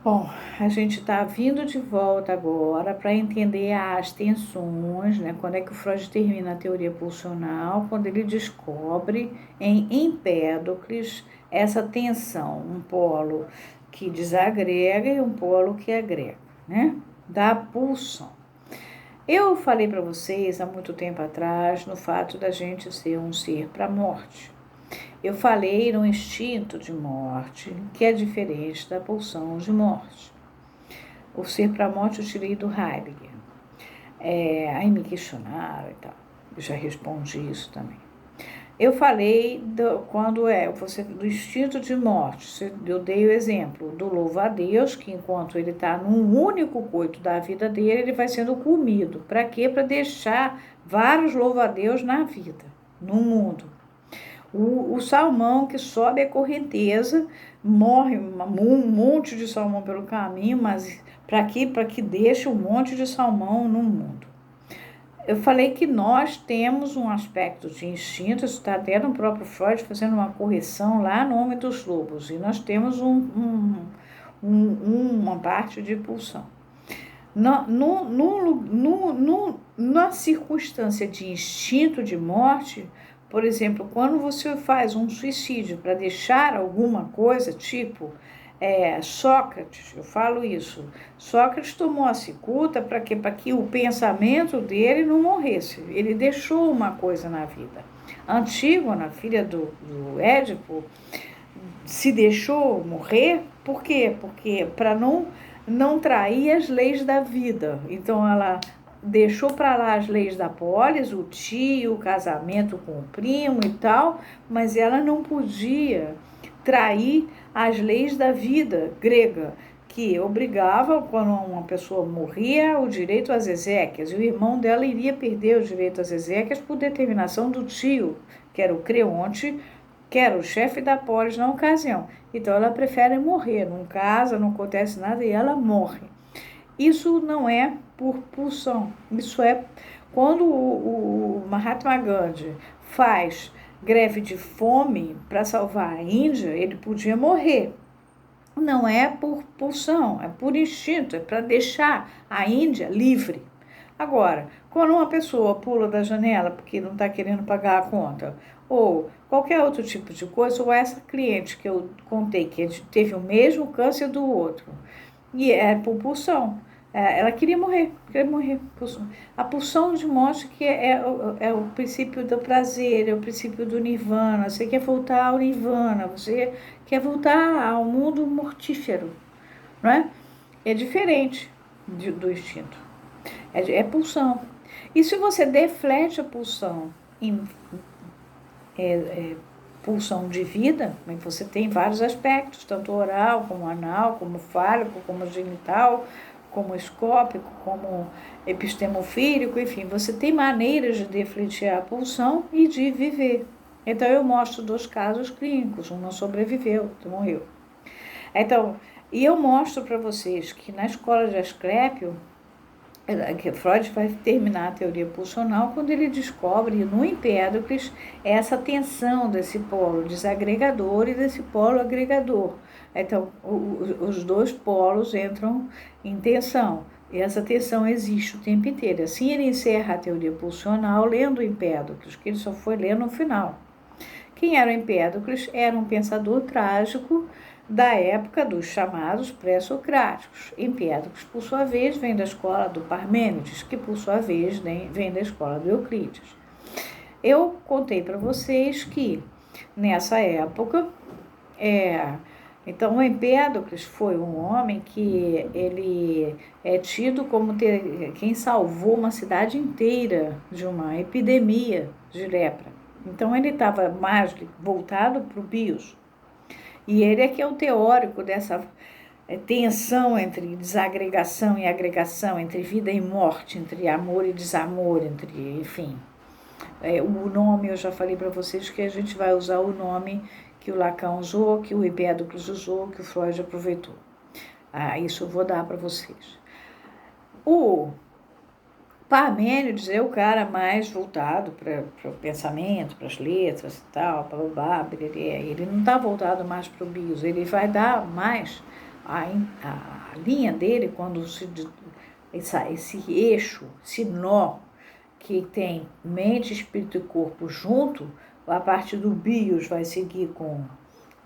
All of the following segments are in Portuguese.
Bom, a gente está vindo de volta agora para entender as tensões, né? Quando é que o Freud termina a teoria pulsional, quando ele descobre em Empédocles essa tensão, um polo que desagrega e um polo que agrega, né? Da pulsão. Eu falei para vocês há muito tempo atrás no fato da gente ser um ser para a morte. Eu falei no instinto de morte, que é diferente da pulsão de morte. O ser para a morte eu tirei do Heidegger. Aí me questionaram e tal. Eu já respondi isso também. Eu falei do instinto de morte. Eu dei o exemplo do louva-a-Deus, que enquanto ele está num único coito da vida dele, ele vai sendo comido. Para quê? Para deixar vários louva-a-Deus na vida, no mundo. O salmão que sobe a correnteza, morre um monte de salmão pelo caminho, mas para quê? Para que deixe um monte de salmão no mundo. Eu falei que nós temos um aspecto de instinto, isso está até no próprio Freud fazendo uma correção lá no Homem dos Lobos, e nós temos uma parte de pulsão. Na circunstância de instinto de morte, por exemplo, quando você faz um suicídio para deixar alguma coisa, tipo Sócrates, eu falo isso, Sócrates tomou a cicuta para que o pensamento dele não morresse, ele deixou uma coisa na vida. Antígona, filha do Édipo, se deixou morrer, por quê? Porque para não trair as leis da vida, então ela deixou para lá as leis da polis, o tio, o casamento com o primo e tal, mas ela não podia trair as leis da vida grega, que obrigava, quando uma pessoa morria, o direito às exéquias, e o irmão dela iria perder o direito às exéquias por determinação do tio, que era o Creonte, que era o chefe da polis na ocasião. Então ela prefere morrer, não casa, não acontece nada e ela morre. Isso não é por pulsão, isso é quando o Mahatma Gandhi faz greve de fome para salvar a Índia, ele podia morrer. Não é por pulsão, é por instinto, é para deixar a Índia livre. Agora, quando uma pessoa pula da janela porque não está querendo pagar a conta, ou qualquer outro tipo de coisa, ou essa cliente que eu contei que teve o mesmo câncer do outro, e é por pulsão. Ela queria morrer. A pulsão de morte que é o princípio do prazer, é o princípio do nirvana. Você quer voltar ao nirvana, você quer voltar ao mundo mortífero, não é? É diferente do instinto. É pulsão. E se você deflete a pulsão em pulsão de vida, você tem vários aspectos, tanto oral, como anal, como fálico, como genital, como escópico, como epistemofílico, enfim, você tem maneiras de defletir a pulsão e de viver. Então eu mostro 2 casos clínicos, um não sobreviveu, outro morreu. Então, e eu mostro para vocês que na escola de Asclépio, que Freud vai terminar a teoria pulsional quando ele descobre no Empédocles essa tensão desse polo desagregador e desse polo agregador. Então, os 2 polos entram em tensão, e essa tensão existe o tempo inteiro. Assim ele encerra a teoria pulsional lendo Empédocles, que ele só foi ler no final. Quem era o Empédocles? Era um pensador trágico da época dos chamados pré-socráticos. Empédocles, por sua vez, vem da escola do Parmênides, que por sua vez vem da escola do Euclides. Eu contei para vocês que nessa época, então o Empédocles foi um homem que ele é tido como quem salvou uma cidade inteira de uma epidemia de lepra. Então ele estava mais voltado para o bios. E ele é que é o teórico dessa tensão entre desagregação e agregação, entre vida e morte, entre amor e desamor, enfim. O nome, eu já falei para vocês que a gente vai usar o nome que o Lacan usou, que o Empédocles usou, que o Freud aproveitou. Isso eu vou dar para vocês. O Parmênides é o cara mais voltado para o pensamento, para as letras e tal, ele não está voltado mais para o bios, ele vai dar mais a linha dele, quando esse eixo, esse nó que tem mente, espírito e corpo junto, a parte do bios vai seguir com,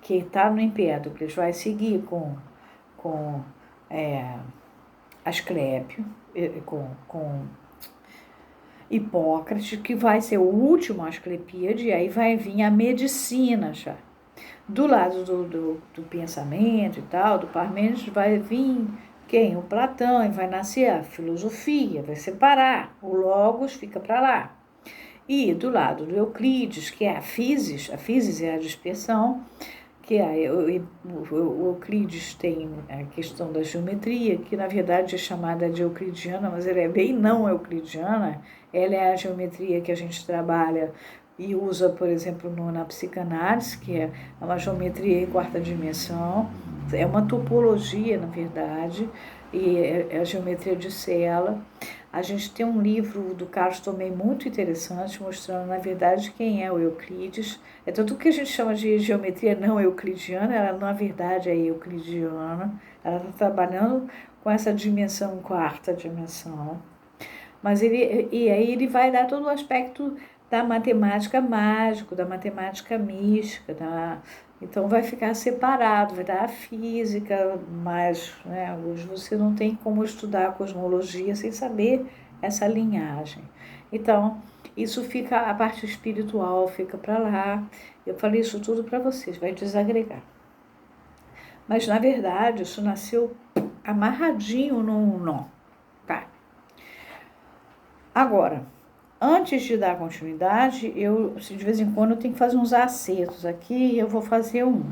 que está no Empédocles, vai seguir com Asclépio, com Hipócrates, que vai ser o último Asclepíade, e aí vai vir a medicina já. Do lado do pensamento e tal, do Parmênides, vai vir quem? O Platão, e vai nascer a filosofia, vai separar, o Logos fica para lá. E do lado do Euclides, que é a physis é a dispersão, que o Euclides tem a questão da geometria, que na verdade é chamada de euclidiana, mas ela é bem não euclidiana, ela é a geometria que a gente trabalha e usa, por exemplo, na psicanálise, que é uma geometria em quarta dimensão, é uma topologia, na verdade, e é a geometria de Sela. A gente tem um livro do Carlos Tomei muito interessante, mostrando, na verdade, quem é o Euclides. É tudo que a gente chama de geometria não euclidiana, ela, na verdade, é euclidiana. Ela está trabalhando com essa dimensão, quarta dimensão. Mas aí ele vai dar todo o aspecto da matemática mágico, da matemática mística, então vai ficar separado, vai dar a física, mas hoje você não tem como estudar a cosmologia sem saber essa linhagem. Então, isso fica, a parte espiritual fica para lá. Eu falei isso tudo para vocês, vai desagregar. Mas, na verdade, isso nasceu amarradinho num nó, tá? Agora, antes de dar continuidade, de vez em quando eu tenho que fazer uns acertos aqui, e eu vou fazer um.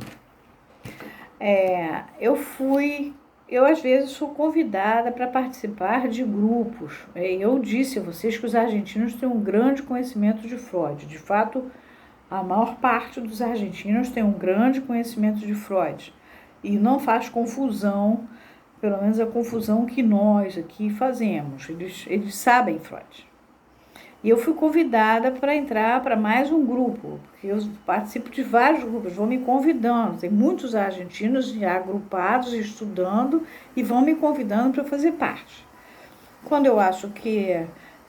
Eu às vezes sou convidada para participar de grupos. Eu disse a vocês que os argentinos têm um grande conhecimento de Freud. De fato, a maior parte dos argentinos tem um grande conhecimento de Freud. E não faz confusão, pelo menos a confusão que nós aqui fazemos. Eles sabem Freud. E eu fui convidada para entrar para mais um grupo, porque eu participo de vários grupos, vão me convidando. Tem muitos argentinos já agrupados, estudando, e vão me convidando para fazer parte. Quando eu acho que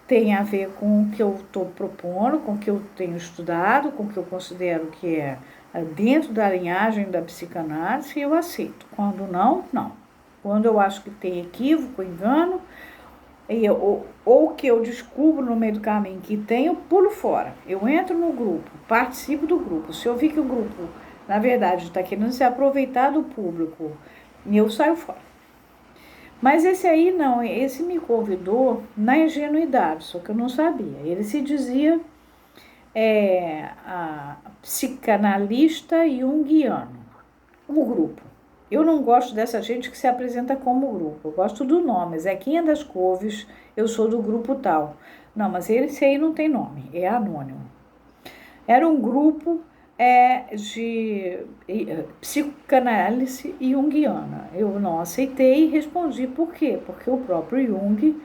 tem a ver com o que eu estou propondo, com o que eu tenho estudado, com o que eu considero que é dentro da linhagem da psicanálise, eu aceito. Quando não, não. Quando eu acho que tem equívoco, engano, ou que eu descubro no meio do caminho que tem, eu pulo fora. Eu entro no grupo, participo do grupo. Se eu vi que o grupo, na verdade, está querendo se aproveitar do público, eu saio fora. Mas esse aí não, esse me convidou na ingenuidade, só que eu não sabia. Ele se dizia a psicanalista junguiano, o grupo. Eu não gosto dessa gente que se apresenta como grupo. Eu gosto do nome. Zequinha das Couves, eu sou do grupo tal. Não, mas esse aí não tem nome, é anônimo. Era um grupo de psicanálise junguiana. Eu não aceitei e respondi por quê? Porque o próprio Jung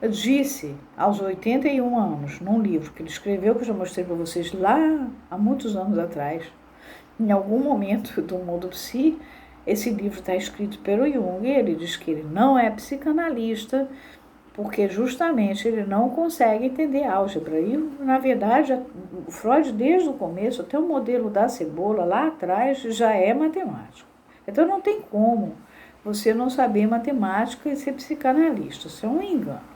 disse, aos 81 anos, num livro que ele escreveu, que eu já mostrei para vocês lá há muitos anos atrás, em algum momento do mundo psi, esse livro está escrito pelo Jung, e ele diz que ele não é psicanalista, porque justamente ele não consegue entender álgebra. E, na verdade, o Freud, desde o começo, até o modelo da cebola, lá atrás, já é matemático. Então, não tem como você não saber matemática e ser psicanalista. Isso é um engano.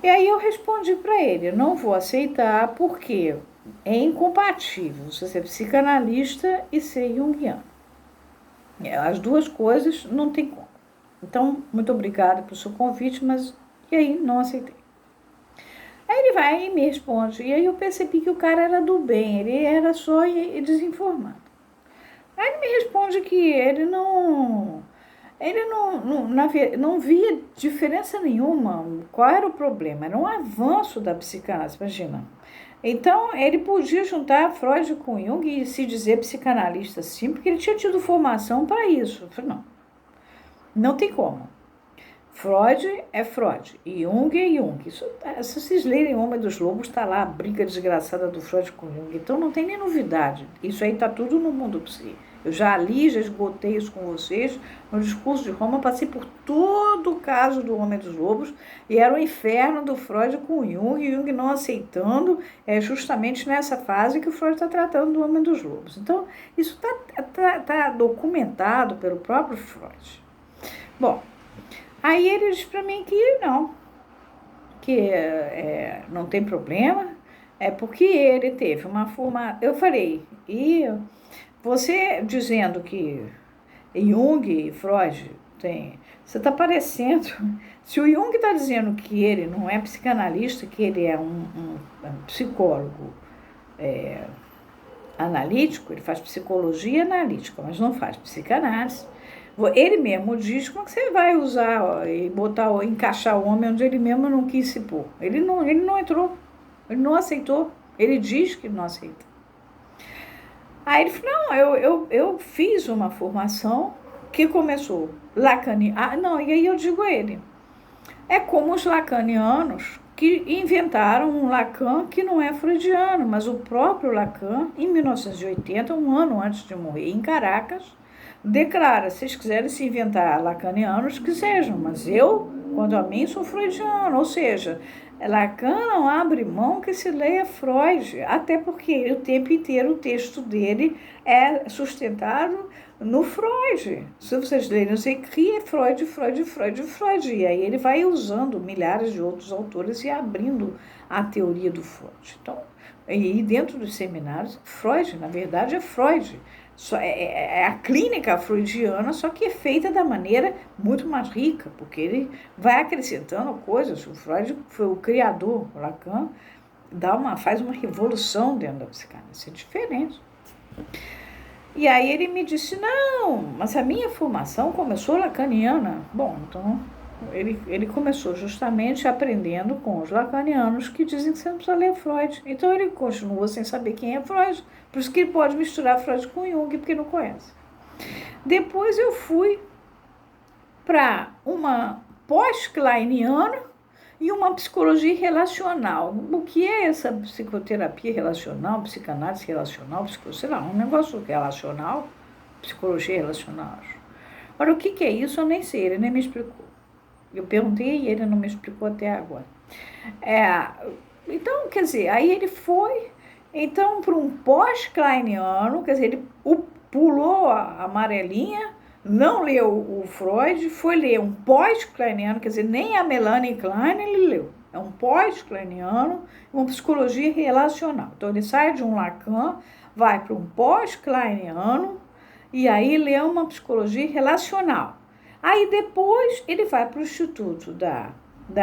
E aí eu respondi para ele, não vou aceitar porque é incompatível você ser psicanalista e ser junguiano. As duas coisas não tem como. Então, muito obrigada pelo seu convite, mas e aí não aceitei. Aí ele vai e me responde, e aí eu percebi que o cara era do bem, ele era só desinformado. Aí ele me responde que ele não via diferença nenhuma. Qual era o problema? Era um avanço da psicanálise, imagina. Então, ele podia juntar Freud com Jung e se dizer psicanalista, sim, porque ele tinha tido formação para isso. Eu falei, não tem como. Freud é Freud e Jung é Jung. Isso, se vocês lerem Homem dos Lobos, está lá a briga desgraçada do Freud com Jung. Então, não tem nem novidade. Isso aí está tudo no mundo psi. Eu já li, já esgotei isso com vocês. No discurso de Roma, passei por todo o caso do Homem dos Lobos e era o inferno do Freud com o Jung, e Jung não aceitando, é justamente nessa fase que o Freud está tratando do Homem dos Lobos. Então, isso tá documentado pelo próprio Freud. Bom, aí ele disse para mim que não, que não tem problema, é porque ele teve uma forma. Eu falei, e você dizendo que Jung e Freud tem. Você está parecendo. Se o Jung está dizendo que ele não é psicanalista, que ele é um psicólogo analítico, ele faz psicologia analítica, mas não faz psicanálise. Ele mesmo diz como que você vai usar e botar, encaixar o homem onde ele mesmo não quis se pôr. Ele não entrou, ele não aceitou. Ele diz que não aceita. Aí ele falou, não, eu fiz uma formação que começou lacaniana. Não, e aí eu digo a ele, é como os lacanianos que inventaram um Lacan que não é freudiano, mas o próprio Lacan, em 1980, um ano antes de morrer, em Caracas, declara, se vocês quiserem se inventar lacanianos, que sejam, mas eu, quanto a mim, sou freudiano, ou seja, Lacan não abre mão que se leia Freud, até porque o tempo inteiro o texto dele é sustentado no Freud. Se vocês lerem, eu sei que é Freud, Freud, Freud, Freud. E aí ele vai usando milhares de outros autores e abrindo a teoria do Freud. Então, e dentro dos seminários, Freud, na verdade, é Freud. É a clínica freudiana, só que é feita da maneira muito mais rica, porque ele vai acrescentando coisas. O Freud foi o criador, o Lacan faz uma revolução dentro da psicanálise, isso é diferente. E aí ele me disse, não, mas a minha formação começou lacaniana. Bom, então ele começou justamente aprendendo com os lacanianos que dizem que você não precisa ler Freud. Então ele continua sem saber quem é Freud, por isso que ele pode misturar Freud com Jung, porque não conhece. Depois eu fui para uma pós-kleiniana e uma psicologia relacional. O que é essa psicoterapia relacional, psicanálise relacional, sei lá, um negócio relacional, psicologia relacional. Ora, o que é isso eu nem sei, ele nem me explicou. Eu perguntei e ele não me explicou até agora. Então, quer dizer, aí ele foi, então, para um pós-kleiniano, quer dizer, ele pulou a amarelinha, não leu o Freud, foi ler um pós-kleiniano, quer dizer, nem a Melanie Klein ele leu. É um pós-kleiniano, uma psicologia relacional. Então, ele sai de um Lacan, vai para um pós-kleiniano e aí lê uma psicologia relacional. Aí depois ele vai para o Instituto da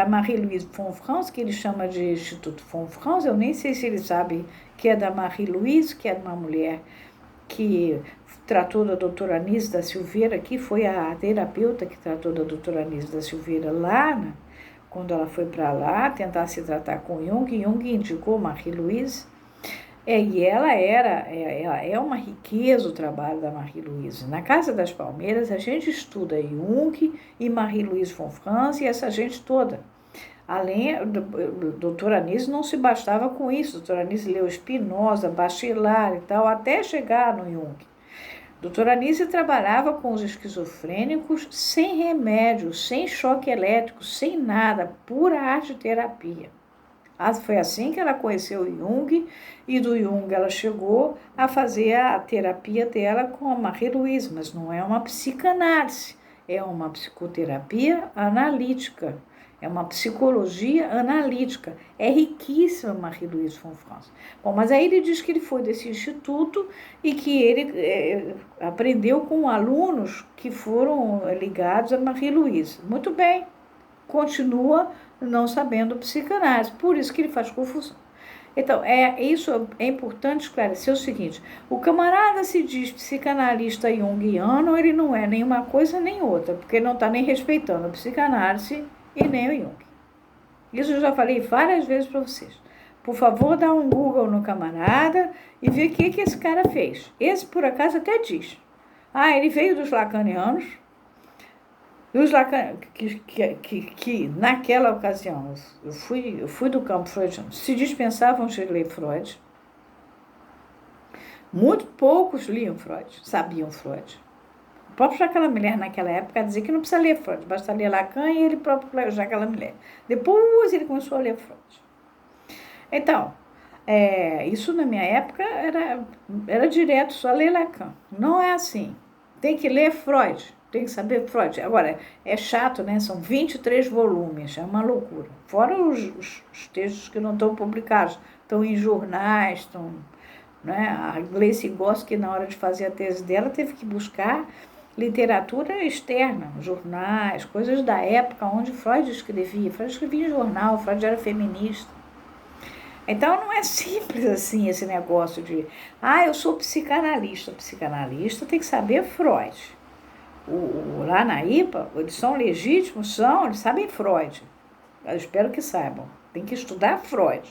Marie-Louise von Franz, que ele chama de Instituto von Franz. Eu nem sei se ele sabe que é da Marie-Louise, que é uma mulher que tratou da doutora Anísio da Silveira, que foi a terapeuta que tratou da doutora Anísio da Silveira lá, né? Quando ela foi para lá tentar se tratar com Jung. Jung indicou Marie-Louise. E ela é uma riqueza o trabalho da Marie-Louise. Na Casa das Palmeiras, a gente estuda Jung e Marie-Louise von Franz e essa gente toda. Além, doutora Anísio não se bastava com isso. Doutora Anísio leu Spinoza, Bachelard e tal, até chegar no Jung. Doutora Anísio trabalhava com os esquizofrênicos sem remédio, sem choque elétrico, sem nada, pura arte terapia. Foi assim que ela conheceu o Jung, e do Jung ela chegou a fazer a terapia dela com a Marie-Louise, mas não é uma psicanálise, é uma psicoterapia analítica, é uma psicologia analítica. É riquíssima Marie-Louise von Franz. Bom, mas aí ele diz que ele foi desse instituto e que ele aprendeu com alunos que foram ligados a Marie-Louise. Muito bem, continua não sabendo psicanálise, por isso que ele faz confusão. Então, isso é importante esclarecer o seguinte: o camarada se diz psicanalista junguiano, ele não é nem uma coisa nem outra, porque ele não está nem respeitando a psicanálise e nem o Jung. Isso eu já falei várias vezes para vocês. Por favor, dá um Google no camarada e vê o que esse cara fez. Esse, por acaso, até diz. Ele veio dos lacanianos, que naquela ocasião, eu fui do campo freudiano, se dispensavam de ler Freud, Muito poucos liam Freud, sabiam Freud. O próprio Jacques Lammler, naquela época, dizia que não precisa ler Freud, basta ler Lacan e ele próprio leu Jacques Lammler. Depois ele começou a ler Freud. Então, isso na minha época era direto, só ler Lacan. Não é assim. Tem que ler Freud, tem que saber Freud. Agora, é chato, né? São 23 volumes, é uma loucura. Fora os textos que não estão publicados, estão em jornais, estão... Né? A Gleice Goski, na hora de fazer a tese dela, teve que buscar literatura externa, jornais, coisas da época onde Freud escrevia. Freud escrevia em jornal, Freud era feminista. Então não é simples assim esse negócio de eu sou psicanalista. O psicanalista tem que saber Freud. Lá na IPA, eles são legítimos, eles sabem Freud. Eu espero que saibam. Tem que estudar Freud.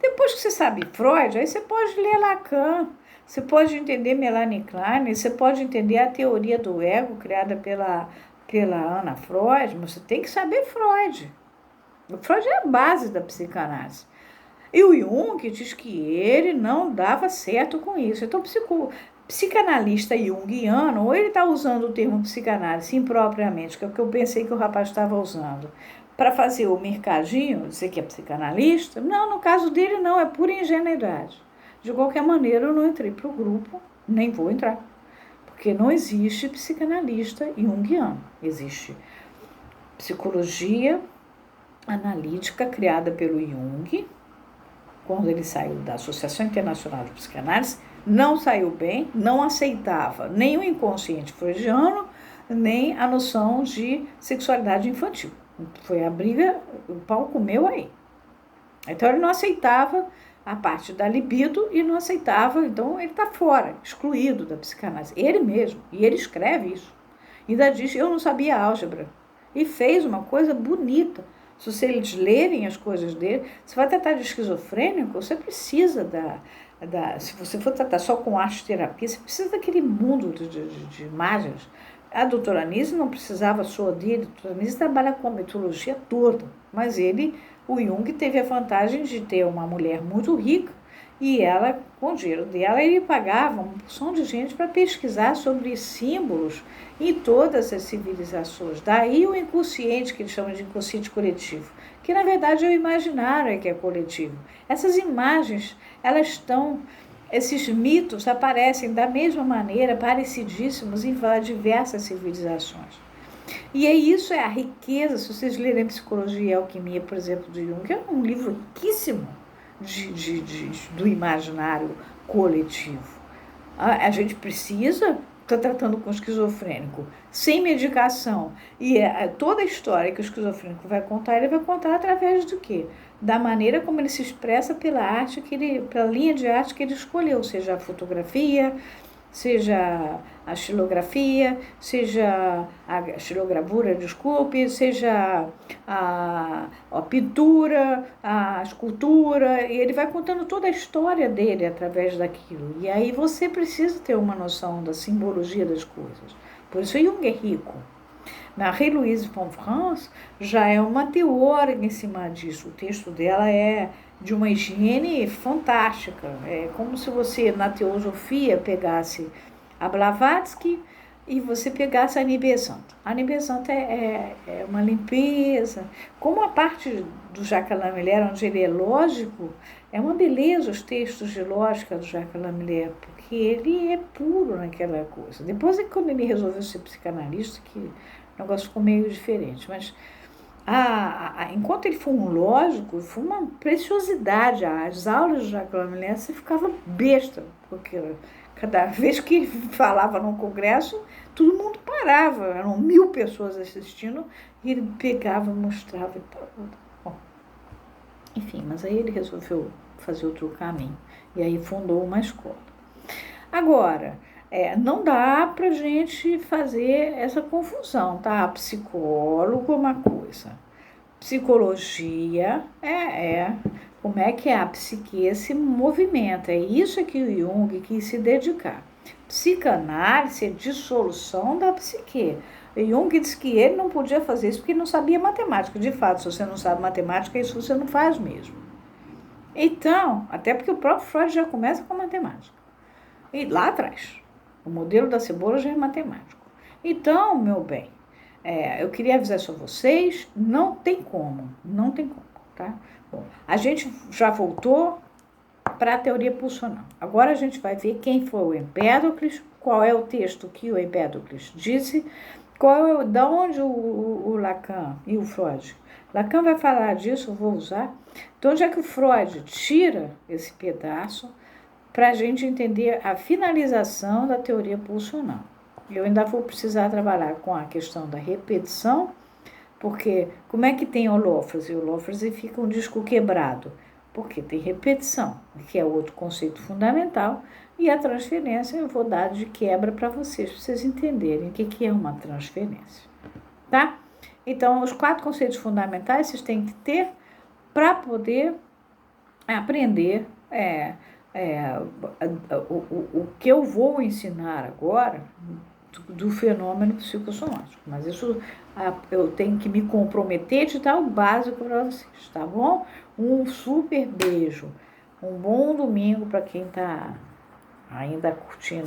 Depois que você sabe Freud, aí você pode ler Lacan, você pode entender Melanie Klein, você pode entender a teoria do ego criada pela Anna Freud, mas você tem que saber Freud. O Freud é a base da psicanálise. E o Jung diz que ele não dava certo com isso. Então, psicanalista junguiano, ou ele está usando o termo psicanálise impropriamente, que é o que eu pensei que o rapaz estava usando, para fazer o mercadinho, dizer que é psicanalista. Não, no caso dele não, é pura ingenuidade. De qualquer maneira, eu não entrei para o grupo, nem vou entrar, porque não existe psicanalista junguiano. Existe psicologia analítica criada pelo Jung, quando ele saiu da Associação Internacional de Psicanálise, não saiu bem, não aceitava nem o inconsciente freudiano, nem a noção de sexualidade infantil. Foi a briga, o pau comeu aí. Então ele não aceitava a parte da libido e não aceitava, então ele está fora, excluído da psicanálise. Ele mesmo, e ele escreve isso. Ainda diz, eu não sabia álgebra. E fez uma coisa bonita. Se vocês lerem as coisas dele, você vai tratar de esquizofrênico, você precisa se você for tratar só com arte-terapia, você precisa daquele mundo de imagens. A doutora Anise não precisava só dele, a doutora Anise trabalha com a mitologia toda, mas o Jung teve a vantagem de ter uma mulher muito rica e ela, com o dinheiro dela, ele pagava uma porção de gente para pesquisar sobre símbolos em todas as civilizações. Daí o inconsciente, que ele chama de inconsciente coletivo, que na verdade é o imaginário que é coletivo. Essas imagens, esses mitos aparecem da mesma maneira, parecidíssimos em diversas civilizações. E isso é a riqueza, se vocês lerem Psicologia e Alquimia, por exemplo, de Jung, é um livro riquíssimo do imaginário coletivo. A gente precisa, está tratando com o esquizofrênico, sem medicação, e toda a história que o esquizofrênico vai contar, ele vai contar através do quê? Da maneira como ele se expressa pela arte, pela linha de arte que ele escolheu, seja a fotografia, seja a xilografia, seja a xilogravura, seja a pintura, a escultura, e ele vai contando toda a história dele através daquilo. E aí você precisa ter uma noção da simbologia das coisas. Por isso Jung é rico. Marie-Louise von Franz já é uma teórica em cima disso. O texto dela é de uma higiene fantástica. É como se você, na teosofia, pegasse a Blavatsky e você pegasse a Nibbesant. A Nibbesant é uma limpeza. Como a parte do Jacques Lammler, onde ele é lógico, é uma beleza os textos de lógica do Jacques Lammler, porque ele é puro naquela coisa. Depois, quando ele resolveu ser psicanalista, que o negócio ficou meio diferente, mas enquanto ele foi um lógico, foi uma preciosidade. As aulas do Jacques Lammler, você ficava besta, porque cada vez que ele falava num congresso, todo mundo parava, eram 1000 pessoas assistindo, e ele pegava, mostrava e tal. Bom, enfim, mas aí ele resolveu fazer outro caminho, e aí fundou uma escola. Agora, não dá pra gente fazer essa confusão, tá? Psicólogo é uma coisa, psicologia como é que a psique se movimenta. É isso que o Jung quis se dedicar. Psicanálise é dissolução da psique. O Jung disse que ele não podia fazer isso porque ele não sabia matemática. De fato, se você não sabe matemática, isso você não faz mesmo. Então, até porque o próprio Freud já começa com matemática. E lá atrás. O modelo da cebola já é matemático. Então, meu bem, eu queria avisar só vocês, não tem como, tá? Bom, a gente já voltou para a teoria pulsional. Agora a gente vai ver quem foi o Empédocles, qual é o texto que o Empédocles disse, da onde o Lacan e o Freud. Lacan vai falar disso, eu vou usar. De onde é que o Freud tira esse pedaço para a gente entender a finalização da teoria pulsional. Eu ainda vou precisar trabalhar com a questão da repetição, porque como é que tem holófrase? Holófrase fica um disco quebrado, porque tem repetição, que é outro conceito fundamental, e a transferência eu vou dar de quebra para vocês entenderem o que é uma transferência, tá? Então, os 4 conceitos fundamentais vocês têm que ter para poder aprender o que eu vou ensinar agora do fenômeno psicossomático, mas isso eu tenho que me comprometer de dar o básico para vocês, tá bom? Um super beijo, um bom domingo para quem está ainda curtindo